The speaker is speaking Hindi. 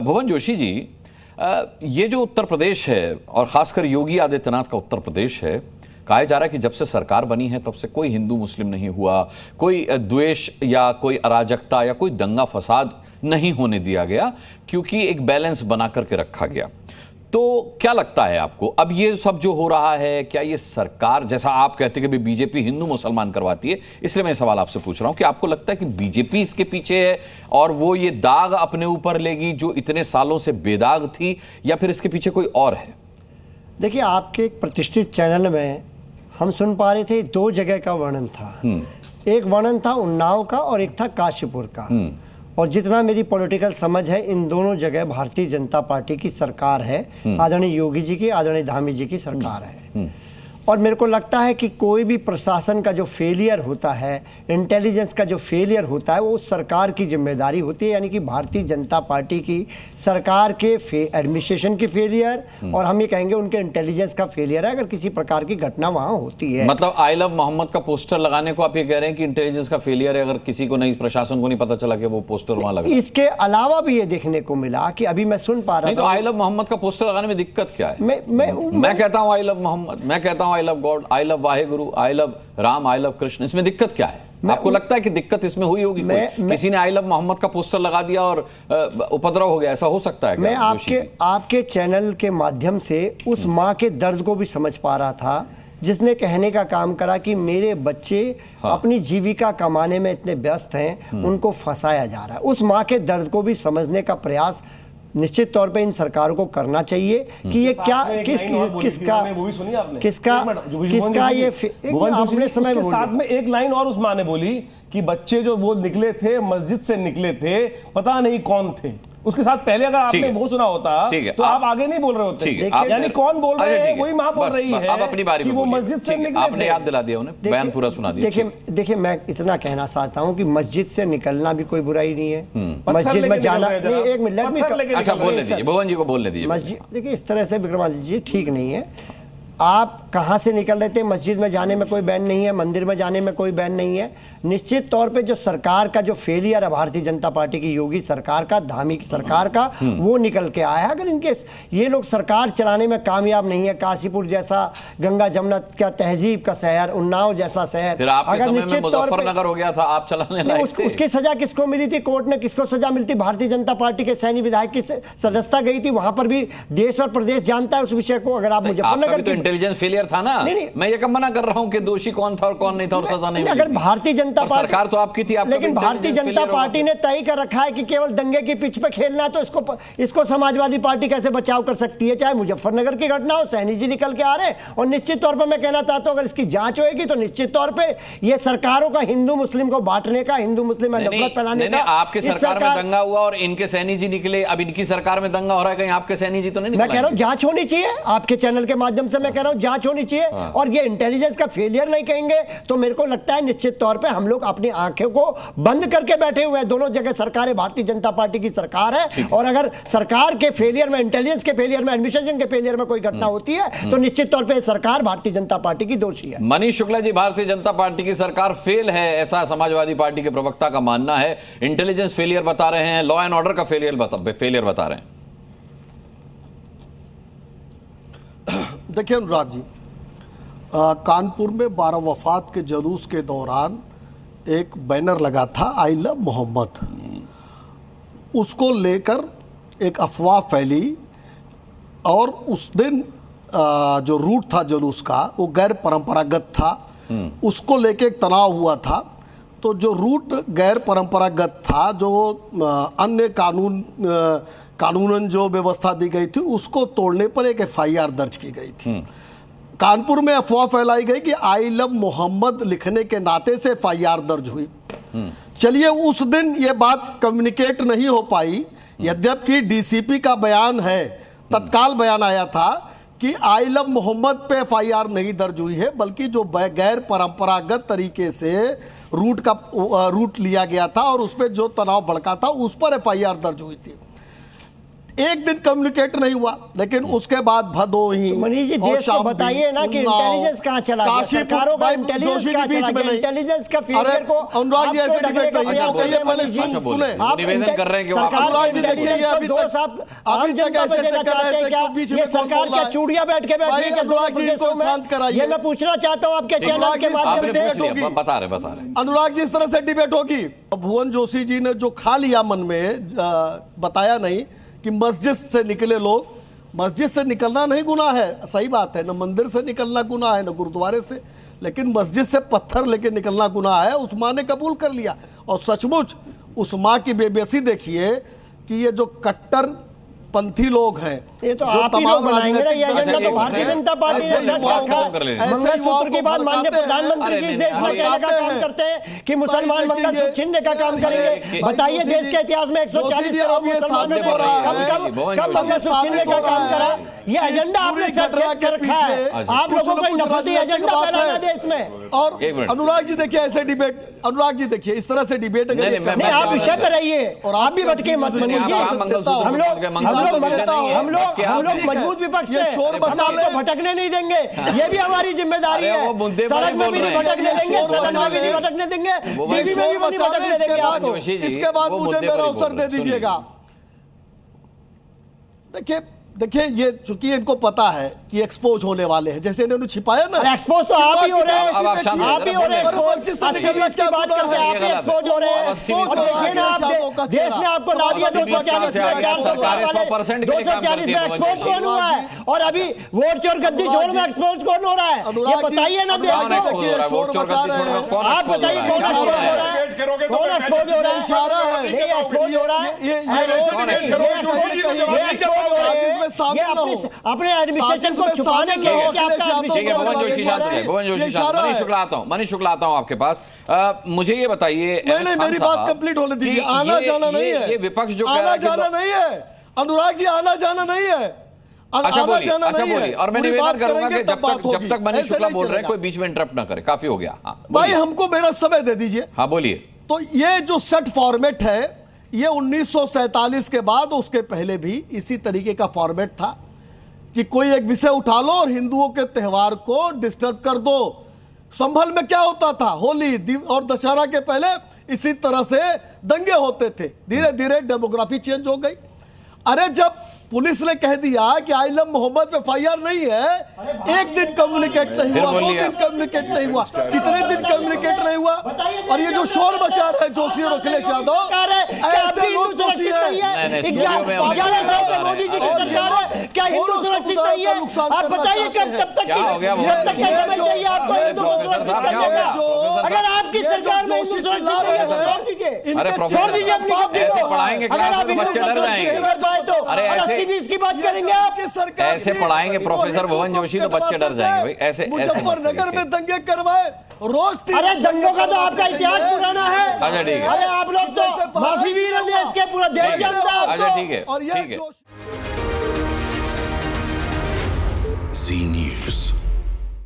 भुवन जोशी जी, ये जो उत्तर प्रदेश है और खासकर योगी आदित्यनाथ का उत्तर प्रदेश है, कहा जा रहा है कि जब से सरकार बनी है तब से कोई हिंदू मुस्लिम नहीं हुआ, कोई द्वेष या कोई अराजकता या कोई दंगा फसाद नहीं होने दिया गया, क्योंकि एक बैलेंस बना करके रखा गया। तो क्या लगता है आपको, अब ये सब जो हो रहा है, क्या ये सरकार, जैसा आप कहते हैं कि बीजेपी हिंदू मुसलमान करवाती है, इसलिए मैं सवाल आपसे पूछ रहा हूं कि आपको लगता है कि बीजेपी इसके पीछे है और वो ये दाग अपने ऊपर लेगी जो इतने सालों से बेदाग थी, या फिर इसके पीछे कोई और है? देखिए, आपके एक प्रतिष्ठित चैनल में हम सुन पा रहे थे, दो जगह का वर्णन था। एक वर्णन था उन्नाव का और एक था काशीपुर का। और जितना मेरी पॉलिटिकल समझ है, इन दोनों जगह भारतीय जनता पार्टी की सरकार है, आदरणीय योगी जी की, आदरणीय धामी जी की सरकार है। और मेरे को लगता है कि कोई भी प्रशासन का जो फेलियर होता है, इंटेलिजेंस का जो फेलियर होता है, वो उस सरकार की जिम्मेदारी होती है, यानी कि भारतीय जनता पार्टी की सरकार के एडमिनिस्ट्रेशन की फेलियर, और हम ये कहेंगे उनके इंटेलिजेंस का फेलियर है अगर किसी प्रकार की घटना वहां होती है। मतलब आई लव मोहम्मद का पोस्टर लगाने को आप ये कह रहे हैं कि इंटेलिजेंस का फेलियर है, अगर किसी को नहीं, प्रशासन को नहीं पता चला कि वो पोस्टर वहां लगा। इसके अलावा भी ये देखने को मिला कि अभी मैं सुन पा रहा था, तो आई लव मोहम्मद का पोस्टर लगाने में दिक्कत क्या है? मैं कहता हूं आई लव मोहम्मद, मैं कहता हूं I love God, I love Waheguru, I love Ram, I love Krishna, इसमें दिक्कत क्या है? आपको लगता है कि दिक्कत इसमें हुई होगी? किसी ने आई लव मोहम्मद का पोस्टर लगा दिया और उपद्रव हो गया, ऐसा हो सकता है क्या? मैं आपके चैनल के माध्यम से उस माँ के दर्द को भी समझ पा रहा था जिसने कहने का काम करा कि मेरे बच्चे अपनी जीविका कमाने में इतने व्यस्त हैं, उनको फंसाया जा रहा है। उस माँ के दर्द को भी समझने का प्रयास निश्चित तौर पे इन सरकारों को करना चाहिए कि ये क्या किसका ये समय के साथ में एक लाइन और उस माँ ने बोली कि बच्चे जो वो निकले थे, मस्जिद से निकले थे, पता नहीं कौन थे। उसके साथ पहले अगर आपने वो सुना होता तो आप आगे नहीं बोल रहे होते। यानी कौन बोल रहे हैं, वही माँ बोल रही है अपनी बारी कि वो मस्जिद से निकले। आपने याद दिला दिया उन्हें, बयान पूरा सुना दिया। देखिए, मैं इतना कहना चाहता हूँ कि मस्जिद से निकलना भी कोई बुराई नहीं है। मस्जिद में जाना, एक मिनट, अच्छा बोलने दीजिए, भुवन जी को बोलने दीजिए। मस्जिद, देखिए इस तरह से विक्रमादित्य जी ठीक नहीं है। आप कहाँ से निकल रहे थे, मस्जिद में जाने में कोई बैन नहीं है, मंदिर में जाने में कोई बैन नहीं है। निश्चित तौर पे जो सरकार का जो फेलियर है भारतीय जनता पार्टी की, योगी सरकार का, धामी की सरकार का, वो निकल के आया है। अगर इनके ये लोग सरकार चलाने में कामयाब नहीं है, काशीपुर जैसा गंगा जमुना का तहजीब का शहर, उन्नाव जैसा शहर, अगर निश्चित तौर पर हो गया था, आप चलाने उसकी सजा किसको मिली थी? कोर्ट में किसको सजा मिलती? भारतीय जनता पार्टी के सैनी विधायक की सदस्यता गई थी, वहां पर भी देश और प्रदेश जानता है उस विषय को। अगर आप मुजफ्फरनगर इंटेलिजेंस फेलियर था ना, मैं ये कब मना कर रहा हूं कि दोषी कौन था और कौन नहीं था और सजा नहीं मिली। अगर भारतीय जनता पार्टी, सरकार तो आपकी थी, लेकिन भारतीय जनता पार्टी ने तय कर रखा है कि केवल दंगे की पिच पे खेलना है, तो इसको समाजवादी पार्टी कैसे बचाव कर सकती है? चाहे मुजफ्फरनगर की घटना हो, सैनी जी निकल के आ रहे हैं। और निश्चित तौर पर मैं कहना चाहता हूं, अगर इसकी जांच होगी तो निश्चित तौर पर यह सरकारों का हिंदू मुस्लिम को बांटने का, हिंदू मुस्लिम में नफरत फैलाने का। आपके सरकार में दंगा हुआ और इनके सैनी जी निकले, अब इनकी सरकार में दंगा हो रहा है, कहीं आपके सैनी जी तो नहीं? मैं कह रहा हूं जांच होनी चाहिए, आपके चैनल के माध्यम से मैं कह रहा हूं जांच होनी चाहिए। और ये इंटेलिजेंस का फेलियर नहीं कहेंगे तो मेरे को लगता है निश्चित तौर पे हम लोग अपनी आंखें को बंद करके बैठे हुए हैं। दोनों जगह सरकारें भारतीय जनता पार्टी की सरकार है, और अगर सरकार के फेलियर में, इंटेलिजेंस के फेलियर में, एडमिनिस्ट्रेशन के फेलियर में कोई घटना होती है तो निश्चित तौर पे सरकार भारतीय जनता पार्टी की दोषी है। मनीष शुक्ला जी, भारतीय जनता पार्टी की सरकार फेल है, ऐसा समाजवादी पार्टी के प्रवक्ता का मानना है। इंटेलिजेंस फेलियर बता रहे हैं, लॉ एंड ऑर्डर का फेलियर बता रहे हैं। देखिए अनुराग जी, कानपुर में 12 वफात के जुलूस के दौरान एक बैनर लगा था, आई लव मोहम्मद। उसको लेकर एक अफवाह फैली और उस दिन जो रूट था जुलूस का वो गैर परंपरागत था, उसको लेके एक तनाव हुआ था। तो जो रूट गैर परंपरागत था, जो अन्य कानूनन जो व्यवस्था दी गई थी, उसको तोड़ने पर एक FIR दर्ज की गई थी। कानपुर में अफवाह फैलाई गई कि आई लव मोहम्मद लिखने के नाते से FIR दर्ज हुई। चलिए, उस दिन ये बात कम्युनिकेट नहीं हो पाई, यद्यपि DCP का बयान है, तत्काल बयान आया था कि आई लव मोहम्मद पे FIR नहीं दर्ज हुई है, बल्कि जो गैर परंपरागत तरीके से रूट लिया गया था और उस पर जो तनाव भड़का था उस पर FIR दर्ज हुई थी। एक दिन कम्युनिकेट नहीं हुआ, लेकिन उसके बाद भदोही मनीष जी देश को बताइए ना कि इंटेलिजेंस कहाँ चला गया, सरकारों का इंटेलिजेंस कहाँ चला गया, इंटेलिजेंस का फेलियर को अनुराग जी ऐसे डिबेट नहीं है, कहिए पहले सुने, आप निवेदन कर रहे हैं कि अनुराग जी देखिए ये अभी तक ऐसे कर रहे थे कि बीच में सरकार क्या चूड़ियां बैठ के बैठी है अनुराग जी को शांत कराइए। ये मैं पूछना चाहता हूं आपके चैनल के माध्यम से। बता रहे अनुराग जी इस तरह से डिबेट होगी। भुवन जोशी जी ने जो खा लिया मन में, बताया नहीं कि मस्जिद से निकले लोग, मस्जिद से निकलना नहीं गुनाह है, सही बात है, न मंदिर से निकलना गुनाह है न गुरुद्वारे से, लेकिन मस्जिद से पत्थर लेके निकलना गुनाह है। उस माँ ने कबूल कर लिया और सचमुच उस माँ की बेबसी देखिए कि ये जो कट्टर पंथी लोग हैं, ये तो आप ही लोग बनाएंगे ना, ये एजेंडा तो भारतीय जनता पार्टी ने सेट रखा है। मंगलसूत्र के बाद माननीय प्रधानमंत्री जी देश में कहने का काम करते हैं कि मुसलमान मंगलसूत्र छीनने का काम करेंगे। बताइए देश के इतिहास में 140 करोड़ मुसलमानों ने कब मंगलसूत्र छीनने का काम करा? ये एजेंडा आपने सेट कर रखा है। आप लोगों को नफरती एजेंडा फैलाना देश में। और अनुराग जी देखिए ऐसे डिबेट, अनुराग जी देखिए इस तरह से डिबेट नहीं, आप विषय पर रहिए और आप भी भटके मत बनिए। हम लोग मजबूत विपक्ष है, शोर बचा ले, भटकने नहीं देंगे, ये भी हमारी जिम्मेदारी है। सड़क में भी नहीं भटकने देंगे, सदन में भी नहीं भटकने देंगे, टीवी में भी नहीं भटकने देंगे आपको। इसके बाद मुझे मेरा अवसर दे दीजिएगा। देखिए ये चूंकि इनको पता है कि एक्सपोज होने वाले हैं, जैसे इन्होंने छिपाया ना, एक्सपोज तो आप ही हो रहे हैं, आप ही हो रहे हैं, की बात करके आप ही एक्सपोज हो रहे हैं। और देखिए ना आप देश ने आपको ला दिया 240 में एक्सपोज कौन हुआ है, और अभी वोट चोर गद्दी चोर में एक्सपोज कौन हो रहा है, ये बताइए ना देश को। शोर मचा रहे हैं, आप बताइए कौन एक्सपोज हो रहा है, कौन एक्सपोज हो रहा है? इशारा है, ये एक्सपोज हो रहा है, ये अपने एडमिनिस्ट्रेशन को छुपाने के लिए क्या मनीष शुक्ला आता हूं आपके पास। मुझे ये बताइए, नहीं मेरी बात कंप्लीट होने दीजिए। आना जाना नहीं है, ये विपक्ष जो आना जाना नहीं है अनुराग जी, आना जाना नहीं है। अच्छा बोलिए, और मैं निवेदन करूंगा कि जब तक मनीष शुक्ला बोल रहे हैं कोई बीच में इंटरप्ट ना करे, काफी हो गया। भाई हमको मेरा समय दे दीजिए। हाँ बोलिए। तो ये जो सेट फॉर्मेट है, ये 1947 के बाद उसके पहले भी इसी तरीके का फॉर्मेट था कि कोई एक विषय उठा लो और हिंदुओं के त्योहार को डिस्टर्ब कर दो। संभल में क्या होता था, होली और दशहरा के पहले इसी तरह से दंगे होते थे। धीरे धीरे डेमोग्राफी चेंज हो गई। अरे जब पुलिस ने कह दिया कि आई लव मोहम्मद पे FIR नहीं है, एक दिन कम्युनिकेट नहीं हुआ, 2 दिन कम्युनिकेट नहीं हुआ, कितने दिन कम्युनिकेट नहीं हुआ। और ये जो शोर मचा रहे हैं जोशी और अखिलेश यादव, ऐसे लोग दोषी हैं। मोदी जी की सरकार है, क्या हिंदू सुरक्षित नहीं है? आप बताइए कब तक आपको हिंदू सुरक्षित करने का? अगर आपकी सरकार में हिंदू सुरक्षित नहीं है तो छोड़ दीजिए, छोड़ दीजिए अपनी गद्दी को। अगर आप हिंदू सुरक्षित की बात करेंगे आप, ऐसे पढ़ाएंगे प्रोफेसर भुवन जोशी तो बच्चे डर जाएंगे भाई। ऐसे मुजफ्फरनगर में दंगे करवाए रोज। अरे दंगों का तो आपका इतिहास पुराना है। अच्छा ठीक है। अरे आप लोग तो माफी भी ना देश के, पूरा देश जानता है आपको। अच्छा ठीक है, और ये ठीक है। Zee News.